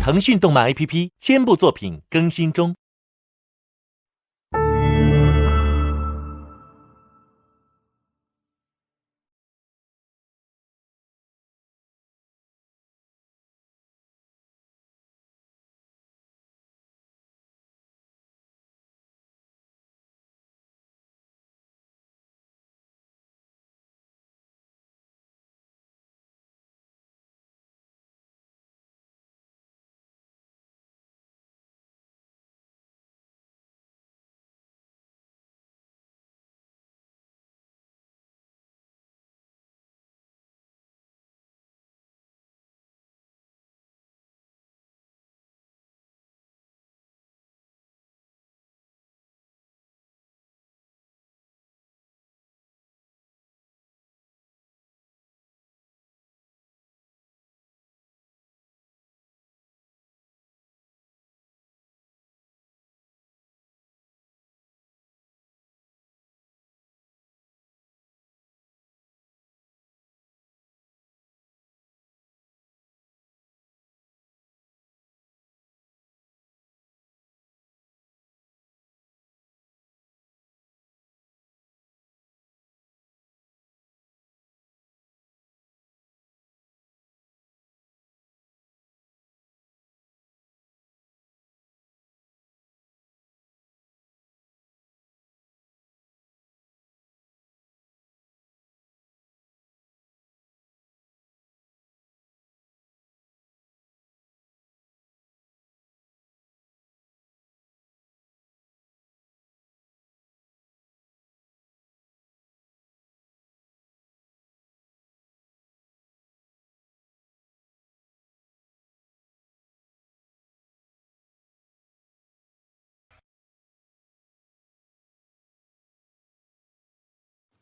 腾讯动漫 APP 肩部作品更新中。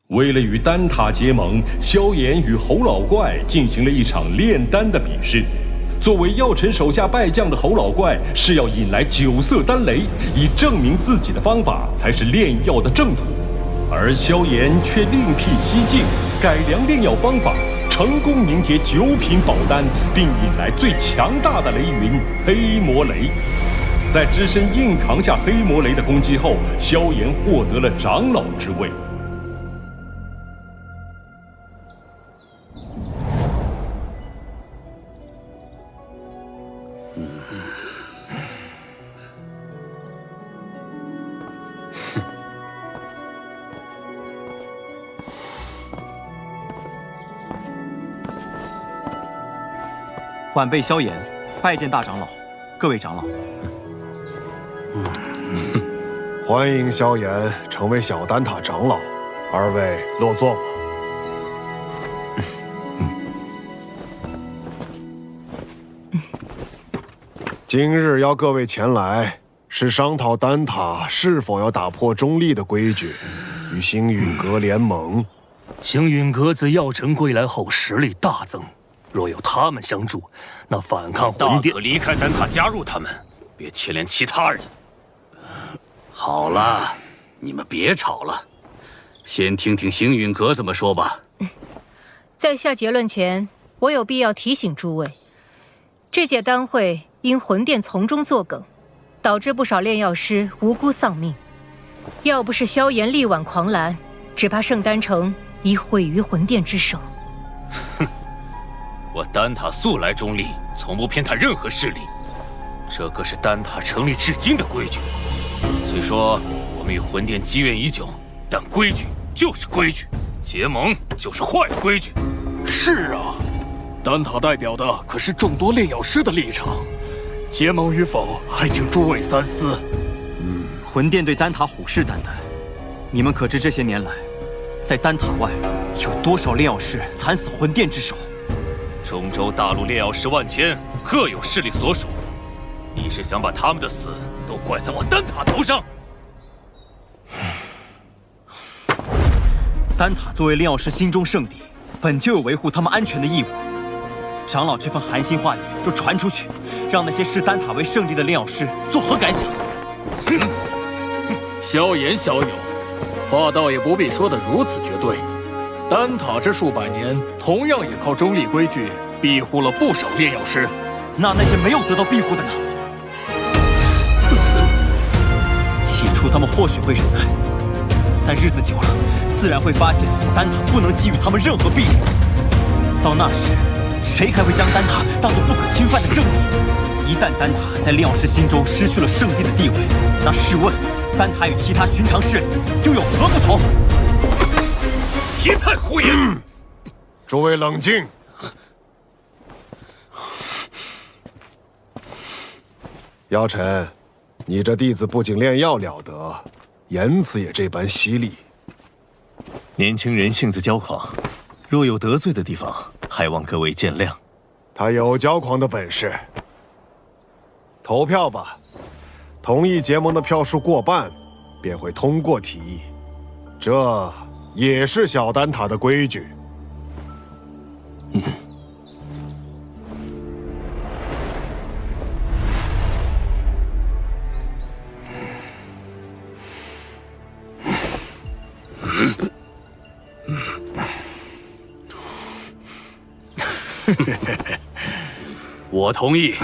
为了与丹塔结盟，萧炎与侯老怪进行了一场炼丹的比试。作为药尘手下败将的侯老怪是要引来9色丹雷，以证明自己的方法才是炼药的正途。而萧炎却另辟蹊径，改良炼药方法，成功凝结9品宝丹，并引来最强大的雷云黑魔雷。在只身硬扛下黑魔雷的攻击后，萧炎获得了长老之位。晚辈萧炎，拜见大长老，各位长老。欢迎萧炎成为小丹塔长老，二位落座吧。今日邀各位前来，是商讨丹塔是否要打破中立的规矩，与星陨阁联盟。星陨阁自药尘归来后实力大增。若有他们相助，那反抗魂殿，大可离开丹塔，加入他们，别牵连其他人。好了，你们别吵了，先听听星陨阁怎么说吧。在下结论前，我有必要提醒诸位，这届丹会因魂殿从中作梗，导致不少炼药师无辜丧命。要不是萧炎力挽狂澜，只怕圣丹城已毁于魂殿之手。哼。我丹塔素来中立，从不偏袒任何势力，这可是丹塔成立至今的规矩。虽说我们与魂殿积怨已久，但规矩就是规矩，结盟就是坏规矩。是啊，丹塔代表的可是众多炼药师的立场，结盟与否还请诸位三思。魂殿对丹塔虎视眈眈，你们可知这些年来，在丹塔外有多少炼药师惨死魂殿之手？中州大陆炼药师万千，各有势力所属。你是想把他们的死都怪在我丹塔头上？丹塔作为炼药师心中圣地，本就有维护他们安全的义务。长老这番寒心话语若传出去，让那些视丹塔为圣地的炼药师作何感想？萧炎小友，话倒也不必说得如此绝对。丹塔这数百年，同样也靠中立规矩庇护了不少炼药师。那些没有得到庇护的呢？起初他们或许会忍耐，但日子久了，自然会发现丹塔不能给予他们任何庇护。到那时，谁还会将丹塔当作不可侵犯的圣地？一旦丹塔在炼药师心中失去了圣地的地位，那试问，丹塔与其他寻常势力又有何不同？一派胡言！诸位冷静。姚晨，你这弟子不仅炼药了得，言辞也这般犀利。年轻人性子骄狂，若有得罪的地方，还望各位见谅。他有骄狂的本事。投票吧，同意结盟的票数过半，便会通过提议。这也是小丹塔的规矩。我同意。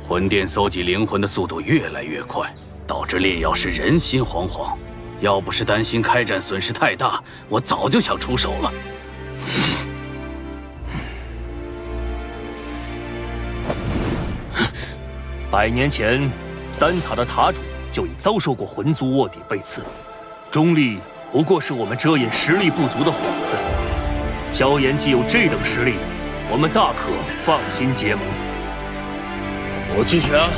魂殿搜集灵魂的速度越来越快，导致炼药师人心惶惶。要不是担心开战损失太大，我早就想出手了。100年前，丹塔的塔主就已遭受过魂族卧底被刺，中立不过是我们遮掩实力不足的幌子。萧炎既有这等实力，我们大可放心结盟。我弃权。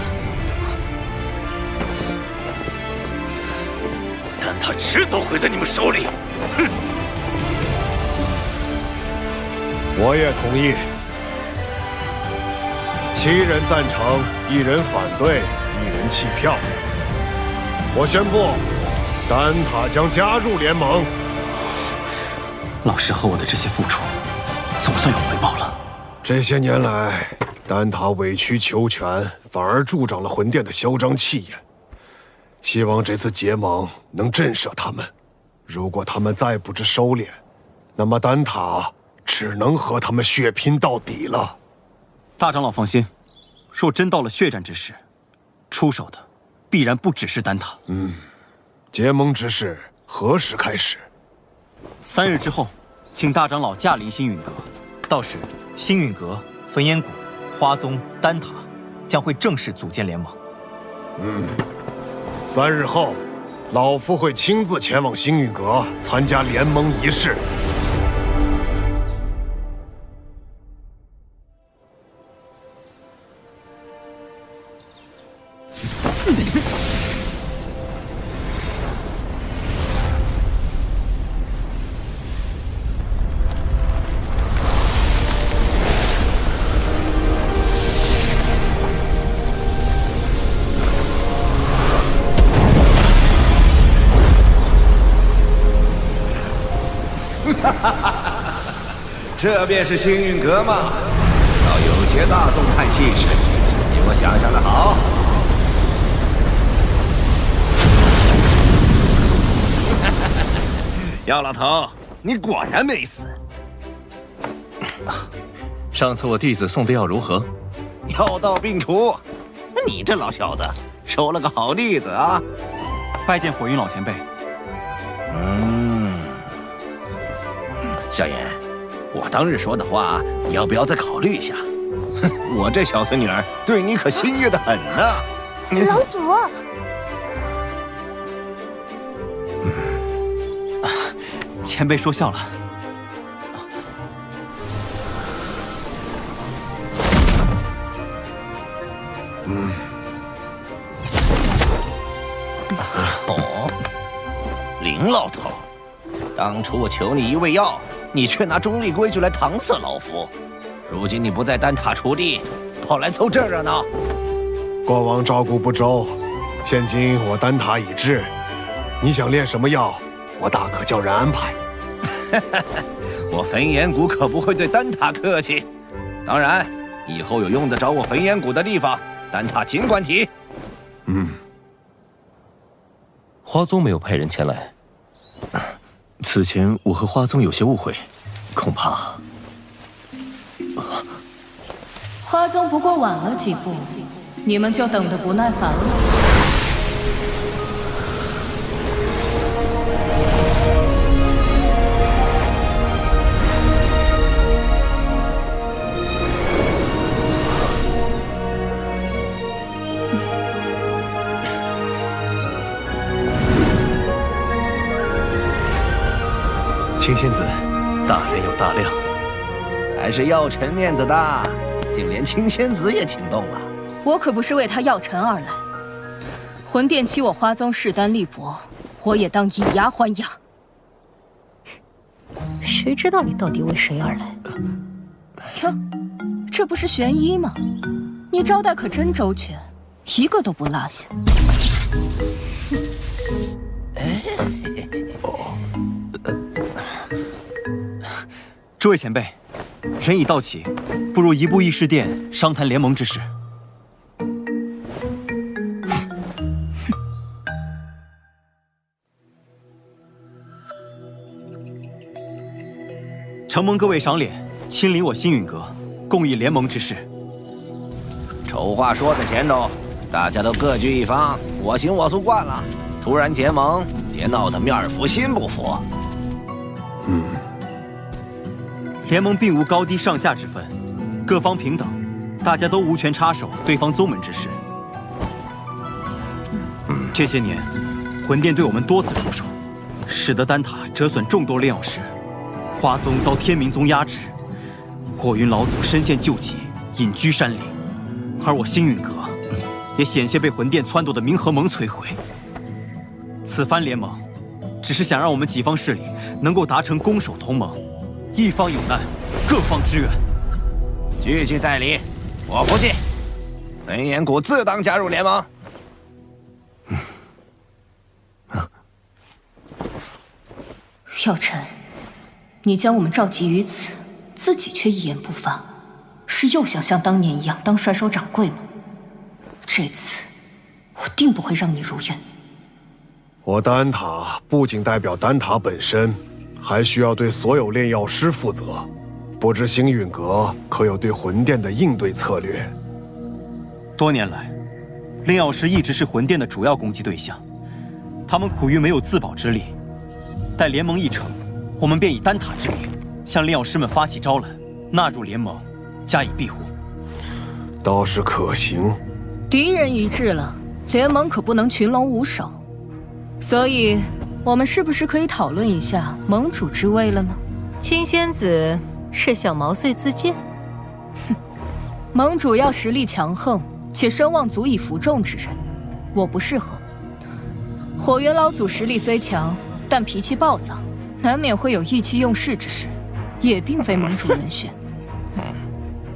丹塔迟早毁在你们手里。哼！我也同意。7人赞成，1人反对，1人弃票。我宣布，丹塔将加入联盟。老师和我的这些付出，总算有回报了。这些年来，丹塔委曲求全，反而助长了魂殿的嚣张气焰。希望这次结盟能震慑他们。如果他们再不知收敛，那么丹塔只能和他们血拼到底了。大长老放心，若真到了血战之时，出手的必然不只是丹塔。结盟之事何时开始？3日之后，请大长老驾临星陨阁。到时，星陨阁、焚烟谷、花宗、丹塔将会正式组建联盟。3日后，老夫会亲自前往星陨阁参加联盟仪式。这便是星陨阁吗？倒有些大宗派气势，比我想象的好。姚老头，你果然没死。上次我弟子送的药如何？药到病除。你这老小子收了个好弟子啊！拜见火云老前辈。萧炎，我当日说的话，你要不要再考虑一下？我这小孙女儿对你可心悦得很呢。老祖，前辈说笑了。林老头，当初我求你一味药，你却拿中立规矩来搪塞老夫。如今你不在丹塔锄地，跑来凑这热闹。过往照顾不周，现今我丹塔已至，你想炼什么药，我大可叫人安排。我焚炎谷可不会对丹塔客气。当然，以后有用得着我焚炎谷的地方，丹塔尽管提。花宗没有派人前来。此前我和花宗有些误会，恐怕……花花宗不过晚了几步，你们就等得不耐烦了。青仙子，大人有大量，还是药尘面子大，竟连青仙子也请动了。我可不是为他药尘而来，魂殿欺我花宗势单力薄，我也当以牙还牙。谁知道你到底为谁而来？哟，这不是玄一吗？你招待可真周全，一个都不落下。诸位前辈，人已到齐，不如移步议事殿商谈联盟之事。承蒙各位赏脸，亲临我星陨阁，共议联盟之事。丑话说在前头，大家都各据一方，我行我素惯了，突然结盟，别闹得面服心不服。联盟并无高低上下之分，各方平等，大家都无权插手对方宗门之事。这些年，魂殿对我们多次出手，使得丹塔折损众多炼药师，花宗遭天明宗压制，火云老祖身陷救急，隐居山林，而我星陨阁也险些被魂殿撺掇的冥河盟摧毁。此番联盟，只是想让我们几方势力能够达成攻守同盟。一方有难，各方支援。句句在理，我服气。文彦谷自当加入联盟。药尘，你将我们召集于此，自己却一言不发，是又想像当年一样当帅首掌柜吗？这次我定不会让你如愿。我丹塔不仅代表丹塔本身，还需要对所有炼药师负责。不知星陨阁可有对魂殿的应对策略？多年来，炼药师一直是魂殿的主要攻击对象，他们苦于没有自保之力。待联盟一成，我们便以丹塔之名，向炼药师们发起招揽，纳入联盟，加以庇护。倒是可行。敌人一致了，联盟可不能群龙无首。所以，我们是不是可以讨论一下盟主之位了呢？青仙子是想毛遂自荐？哼，盟主要实力强横且声望足以服众之人，我不适合。火元老祖实力虽强，但脾气暴躁，难免会有意气用事之事，也并非盟主人选。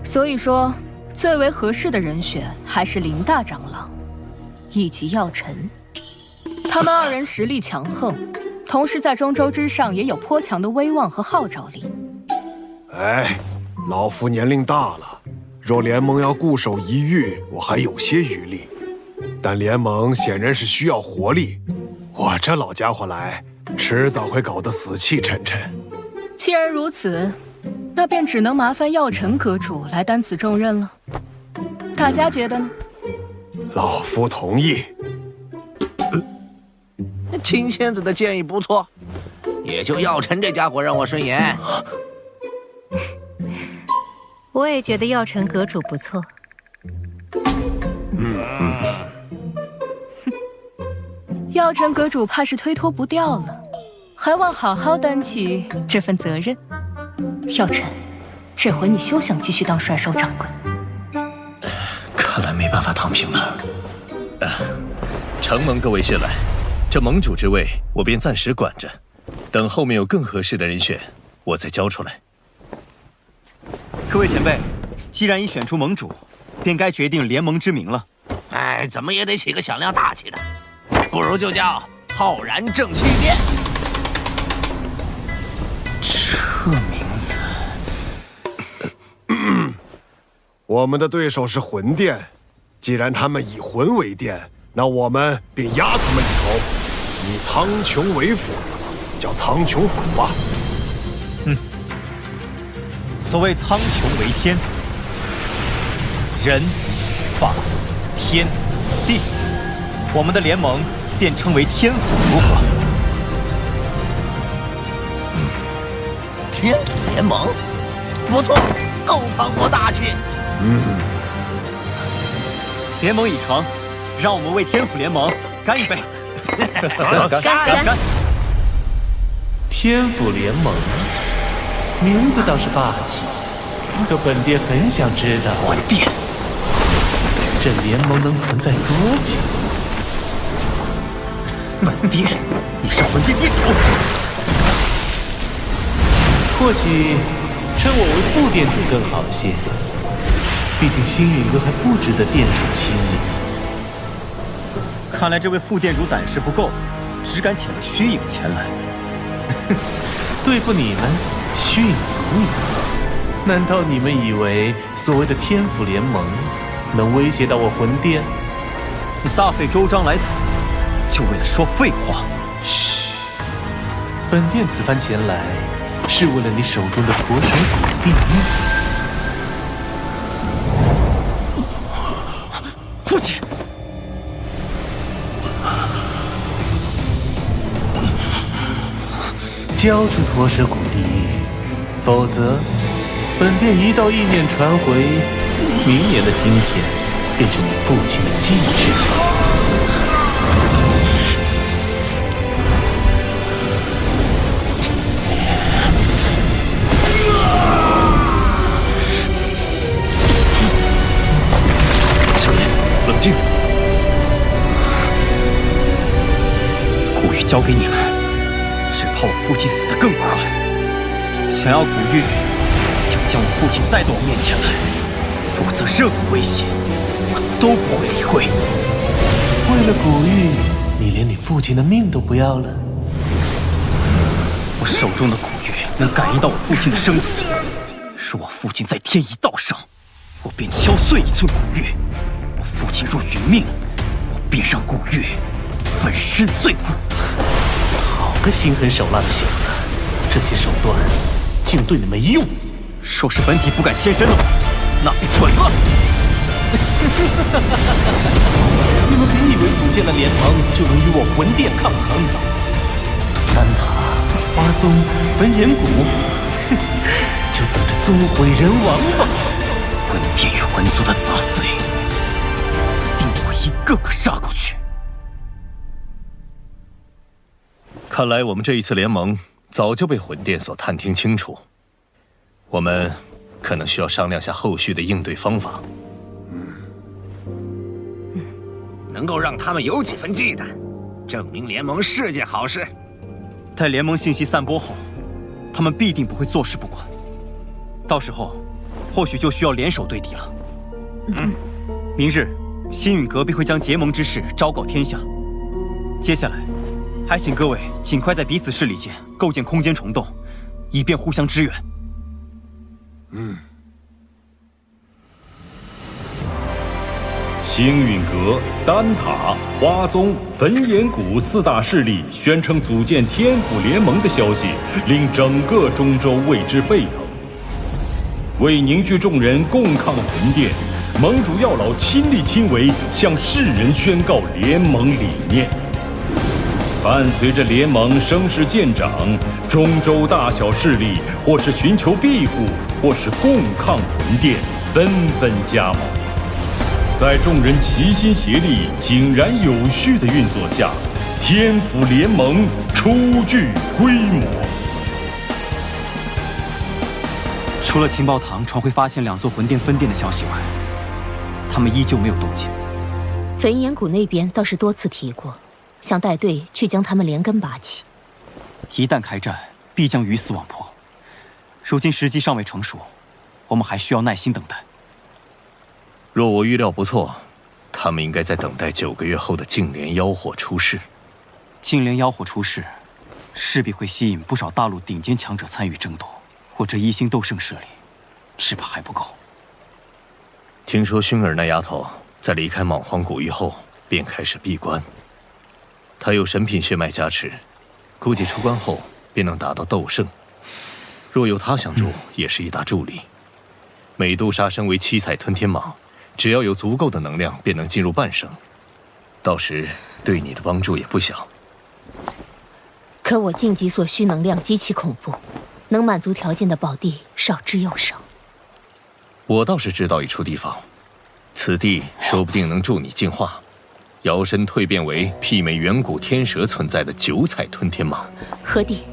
所以说，最为合适的人选还是林大长老以及药尘。他们二人实力强横，同时在中州之上也有颇强的威望和号召力。哎，老夫年龄大了，若联盟要固守一隅，我还有些余力。但联盟显然是需要活力，我这老家伙来，迟早会搞得死气沉沉。既然如此，那便只能麻烦药尘阁主来担此重任了。大家觉得呢？老夫同意。青仙子的建议不错，也就药尘这家伙让我顺眼。我也觉得药尘阁主不错。药尘阁主怕是推脱不掉了，还望好好担起这份责任。药尘，这回你休想继续当帅首掌柜。看来没办法躺平了。承蒙各位信赖，这盟主之位我便暂时管着，等后面有更合适的人选，我再交出来。各位前辈，既然已选出盟主，便该决定联盟之名了。哎，怎么也得起个响亮大气的，不如就叫浩然正气殿。这名字，我们的对手是魂殿，既然他们以魂为殿，那我们便压他们一头，以苍穹为辅，叫苍穹府吧。所谓苍穹为天，人、法、天、地，我们的联盟便称为天府，如何？天府联盟，不错，够磅礴大气。联盟已成，让我们为天府联盟干一杯！干！天府联盟，名字倒是霸气，可本殿很想知道，魂殿，这联盟能存在多久？本殿，你是魂殿殿主。或许称我为副殿主更好些，毕竟星陨阁还不值得殿主亲临。看来这位副殿主胆识不够，只敢遣了虚影前来。对付你们，虚影足矣。难道你们以为所谓的天府联盟能威胁到我魂殿？你大费周章来此，就为了说废话？嘘，本殿此番前来，是为了你手中的驼蛇骨地狱。父亲。交出驼蛇骨地狱，否则本殿一道意念传回，明年的今天便是你父亲的忌日。小莲，冷静。古玉交给你们。只怕我父亲死得更快。想要古玉，就将我父亲带到我面前来，否则任何威胁，我都不会理会。为了古玉，你连你父亲的命都不要了？我手中的古玉能感应到我父亲的生死，若我父亲在天一道上，我便敲碎一寸古玉；我父亲若殒命，我便让古玉粉身碎骨。个心狠手辣的小子，这些手段竟对你没用。若是本体不敢现身的话，那便蠢了。你们别以为组建了联盟就能与我魂殿抗衡。丹塔、花宗、焚炎谷，就等着宗毁人亡吧。魂殿与魂族的杂碎，定会一个个杀过去。看来我们这一次联盟早就被魂殿所探听清楚，我们可能需要商量下后续的应对方法。能够让他们有几分忌惮，证明联盟是件好事。待联盟信息散播后，他们必定不会坐视不管。到时候，或许就需要联手对敌了。明日，星陨阁必会将结盟之事昭告天下。接下来，还请各位尽快在彼此势力间构建空间虫洞，以便互相支援。星陨阁、丹塔、花宗、焚炎谷四大势力宣称组建天府联盟的消息，令整个中州为之沸腾。为凝聚众人共抗魂殿，盟主药老亲力亲为，向世人宣告联盟理念。伴随着联盟声势渐长，中州大小势力或是寻求庇护，或是共抗魂殿，纷纷加盟。在众人齐心协力、井然有序的运作下，天府联盟初具规模。除了情报堂传回发现2座魂殿分殿的消息外，他们依旧没有动静。焚炎谷那边倒是多次提过，想带队去将他们连根拔起。一旦开战，必将鱼死网破。如今时机尚未成熟，我们还需要耐心等待。若我预料不错，他们应该在等待9个月后的净莲妖火出世。净莲妖火出世，势必会吸引不少大陆顶尖强者参与争夺。或者一星斗圣势力，只怕还不够。听说薰儿那丫头在离开莽荒古域后便开始闭关，她有神品血脉加持，估计出关后便能达到斗圣。若有她相助，也是一大助力。美杜莎身为七彩吞天蟒，只要有足够的能量，便能进入半生，到时对你的帮助也不小。可我晋级所需能量极其恐怖，能满足条件的宝地少之又少。我倒是知道一处地方，此地说不定能助你进化，摇身蜕变为媲美远古天蛇存在的九彩吞天蟒。何地？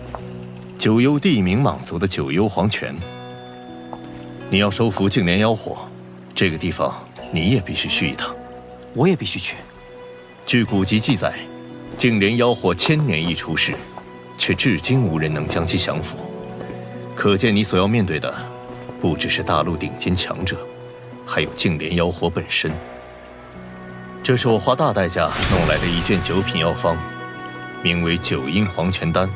九幽地冥蟒族的九幽黄泉。你要收服净莲妖火，这个地方你也必须去一趟。我也必须去。据古籍记载，净莲妖火1000年一出世，却至今无人能将其降服。可见你所要面对的，不只是大陆顶尖强者，还有净莲妖火本身。这是我花大代价弄来的一卷9品药方，名为九阴黄泉丹。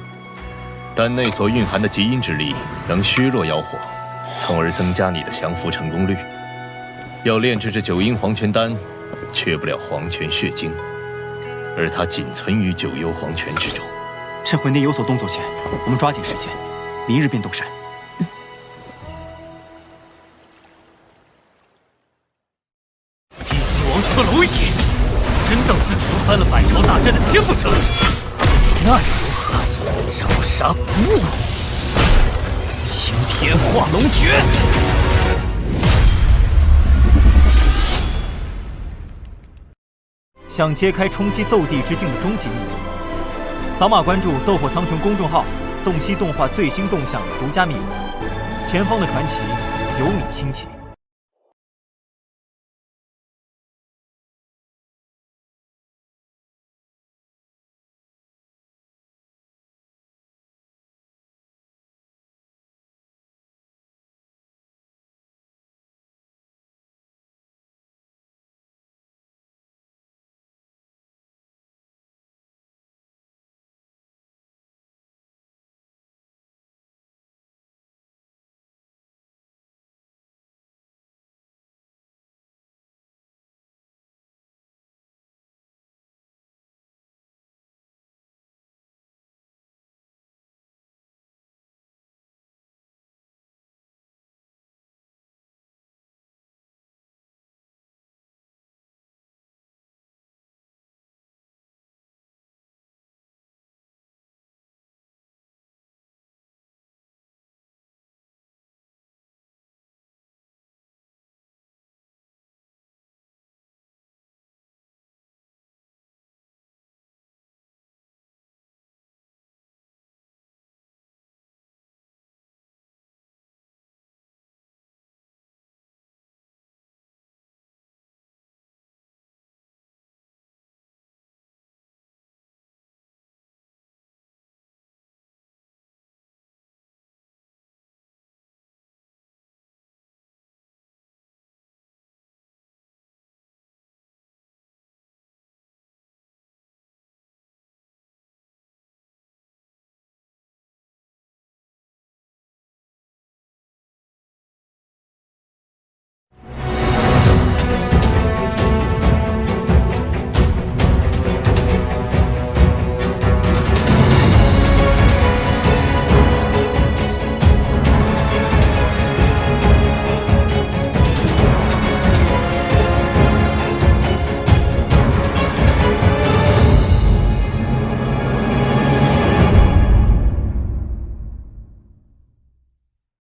丹内所蕴含的极阴之力，能削弱妖火，从而增加你的降服成功率。要炼制这九阴黄泉丹，缺不了黄泉血精，而它仅存于九幽黄泉之中。趁魂殿有所动作前，我们抓紧时间，明日便动身。地级王朝的蝼蚁，真当自己能翻了百朝大战的天不成？那又如何？招杀不误！青天化龙诀。想揭开冲击斗帝之境的终极秘密，扫码关注“斗破苍穹”公众号，洞悉动画最新动向独家秘闻。前方的传奇，有你亲戚。